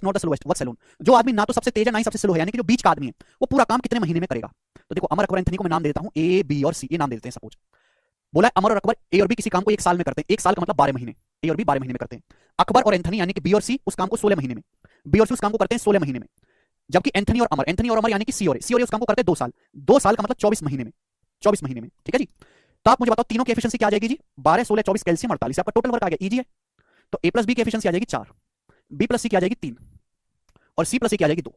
Not the slowest work salon. जो आदमी ना तो सबसे तेज है ना ही सबसे स्लो है, यानी कि जो बीच का आदमी है, वो पूरा काम कितने महीने में करेगा। तो देखो अमर अकबर एंथनी को मैं नाम दे देता हूं, ए बी और सी, ये नाम दे देते हैं सपोज। बोला अमर और अकबर ए और बी किसी काम को एक साल में करते हैं, एक साल का मतलब 12 महीने, ए और बी 12 महीने में करते हैं। अकबर और एंथनी यानी कि बी और सी उस काम को 16 महीने में, बी और सी उस काम को करते हैं 16 महीने में। जबकि एंथनी और अमर यानी कि सी और ए उस काम को करते हैं 2 साल, 2 साल का मतलब 24 महीने में, 24 महीने में, ठीक है जी। तो आप मुझे बताओ तीनों की एफिशिएंसी क्या आ जाएगी जी, 12 16 24 कैल्शियम 48, आपका टोटल वर्क आ गया, इजी है। तो ए प्लस बी की एफिशिएंसी आ जाएगी 4, बी प्लस सी की आ जाएगी 3, और सी प्लस ए की आ जाएगी 2।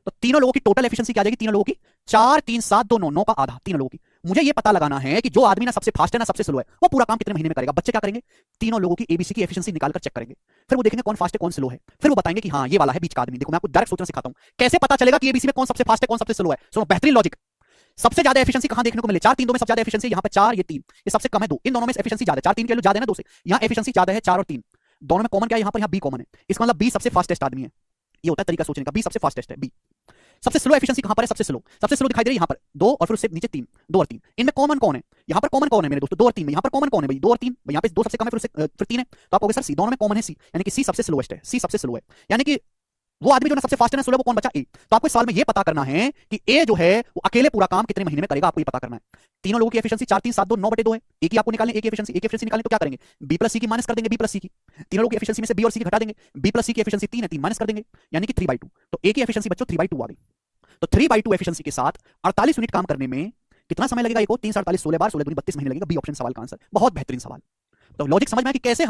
तो तीनों लोगों की टोटल एफिशिएंसी क्या आ जाएगी, तीनों लोगों की 4 3 7 2 9, 9 का आधा, तीनों लोगों की। मुझे ये पता लगाना है कि जो आदमी ना सबसे फास्ट है ना सबसे स्लो है, वो पूरा काम कितने महीने में करेगा। बच्चे क्या करेंगे, तीनों लोगों की एबीसी की एफिशिएंसी निकालकर चेक करेंगे, फिर वो देखेंगे कौन फास्ट है कौन स्लो है, फिर वो बताएंगे कि हाँ ये वाला है बीच का आदमी। देखो मैं आपको डायरेक्ट सोचना सिखाता हूं, कैसे पता चलेगा कि एबीसी में कौन सबसे फास्ट है कौन सबसे स्लो है। सुनो बेहतरीन लॉजिक। सबसे ज्यादा एफिशिएंसी कहां देखने को मिले, 4 3 2 में सबसे ज्यादा एफिशिएंसी, यहां पे 4 ये 3, ये सबसे कम है 2, इन दोनों में एफिशिएंसी ज्यादा है, 4 3 के लिए ज्यादा है ना 2 से, यहां एफिशिएंसी ज्यादा है 4 और 3, दोनों में कॉमन क्या है, यहां पर यहां बी कॉमन है, इसका मतलब बी सबसे फास्टेस्ट आदमी है। ये होता है तरीका सोचने का, बी सबसे फास्टेस्ट है बी। सबसे स्लो एफिशिएंसी कहां पर है, सबसे स्लो दिखाई दे रही है यहां पर 2 और फिर उससे नीचे 3, 2 और 3, इनमें कॉमन कौन है, यहां पर कॉमन कौन है मेरे दोस्तों, 2 और 3 में, यहां पर कॉमन कौन है भाई, 2 और 3, यहां पे 2 सबसे कम है फिर उससे फिर 3 है, तो आप कहोगे सर सी, दोनों में कॉमन है सी, यानी कि सी सबसे स्लोएस्ट है, सी सबसे स्लो है, यानी कि वो आदमी जो ना सबसे फास्ट है ना स्लो है, वो कौन बचा, ए। तो आपको इस सवाल में ये पता करना है कि ए जो है वो अकेले पूरा काम कितने महीने में करेगा, आपको ये पता करना है। तीनों लोगों की एफिशिएंसी 4 3 7 2 9 बटे 2 है, ए की आपको निकालनी, ए की एफिशिएंसी निकालनी, तो क्या करेंगे, बी प्लस सी की माइनस कर देंगे, बी प्लस सी की, तीनों लोगों की एफिशिएंसी में से बी और सी की घटा देंगे, बी प्लस सी की एफिशिएंसी 3 है, 3 माइनस कर देंगे, यानी कि 3/2। तो ए की एफिशिएंसी बच्चों 3/2 आ गई। तो 3/2 एफिशिएंसी के साथ 48 यूनिट काम करने में कितना समय लगेगा, एक 3 48 16 बार 16 दूनी 32 महीने लगेगा, बी ऑप्शन सवाल का आंसर। बहुत बेहतरीन सवाल। तो लॉजिक समझ में आया कि कैसे हम